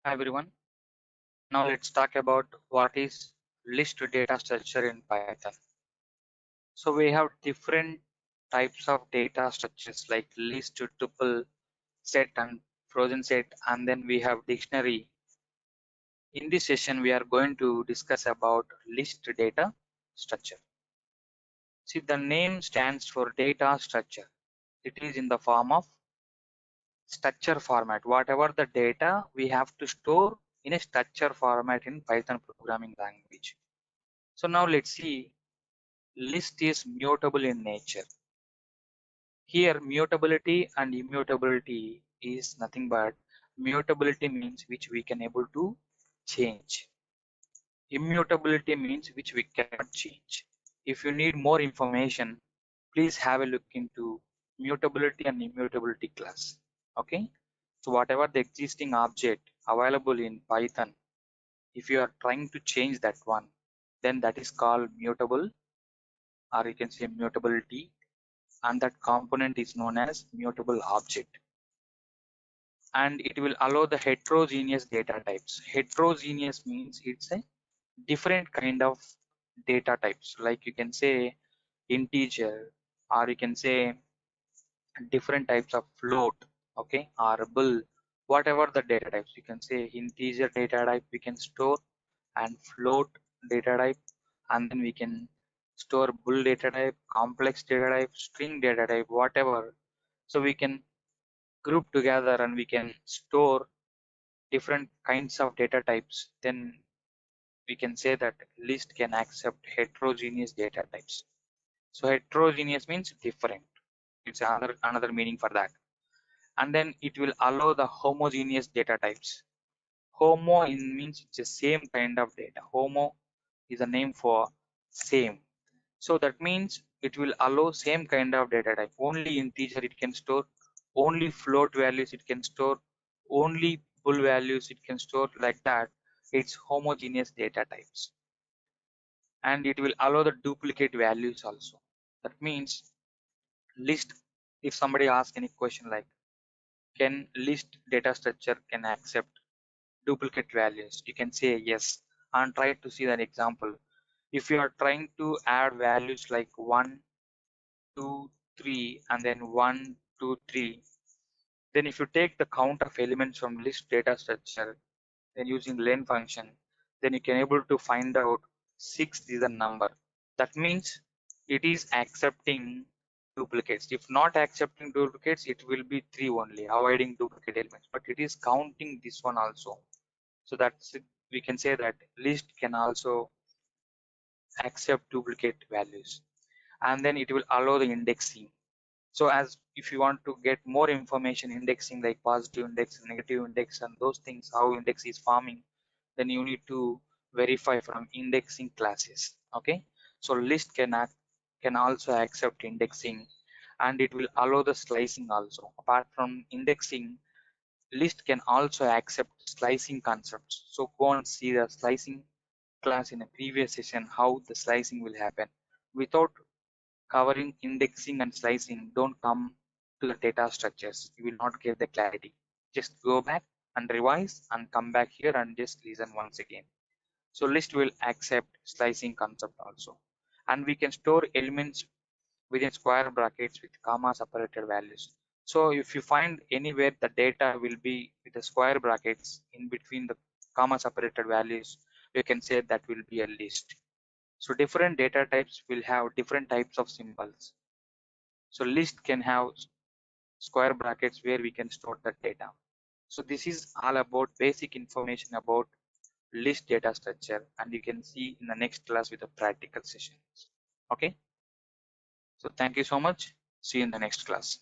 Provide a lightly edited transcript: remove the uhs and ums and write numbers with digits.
Hi everyone. Now let's talk about what is list data structure in Python. So we have different types of data structures like list, tuple, set and frozen set, and then we have dictionary. In this session we are going to discuss about list data structure. See, the name stands for data structure. It is in the form of structure format. Whatever the data we have to store in a structure format in Python programming language. So now let's see, list is mutable in nature. Here mutability and immutability is nothing but mutability means which we can able to change. Immutability means which we cannot change. If you need more information, please have a look into mutability and immutability class. Okay. So whatever the existing object available in Python, if you are trying to change that one, then that is called mutable, or you can say mutability, and that component is known as mutable object. And it will allow the heterogeneous data types. Heterogeneous means it's a different kind of data types, like you can say integer, or you can say different types of float, okay, or bull, whatever the data types. You can say integer data type we can store, and float data type, and then we can store bull data type, complex data type, string data type, whatever. So we can group together and we can store different kinds of data types. Then we can say that list can accept heterogeneous data types. So heterogeneous means different. It's another meaning for that. And then it will allow the homogeneous data types. Homo in means it's the same kind of data. Homo is a name for same. So that means it will allow same kind of data type. Only integer it can store, only float values it can store, only bull values it can store, like that. It's homogeneous data types. And it will allow the duplicate values also. That means list, if somebody asks any question like, can list data structure can accept duplicate values, you can say yes, and try to see that example. If you are trying to add values like 1, 2, 3, and then 1, 2, 3, then if you take the count of elements from list data structure, then using len function, then you can able to find out 6 is the number. That means it is accepting duplicates. If not accepting duplicates, it will be 3 only, avoiding duplicate elements, but it is counting this one also. So that's it. We can say that list can also accept duplicate values, and then it will allow the indexing. So as if you want to get more information, indexing like positive index, negative index, and those things, how index is forming, then you need to verify from indexing classes. Okay, so list can also accept indexing, and it will allow the slicing also. Apart from indexing, list can also accept slicing concepts. So go and see the slicing class in a previous session, how the slicing will happen. Without covering indexing and slicing, don't come to the data structures, you will not get the clarity. Just go back and revise and come back here and just listen once again. So list will accept slicing concept also, and we can store elements within square brackets with comma separated values. So if you find anywhere the data will be with the square brackets in between the comma separated values, you can say that will be a list. So different data types will have different types of symbols. So list can have square brackets where we can store the data. So this is all about basic information about list data structure, and you can see in the next class with the practical sessions. Okay, so thank you so much. See you in the next class.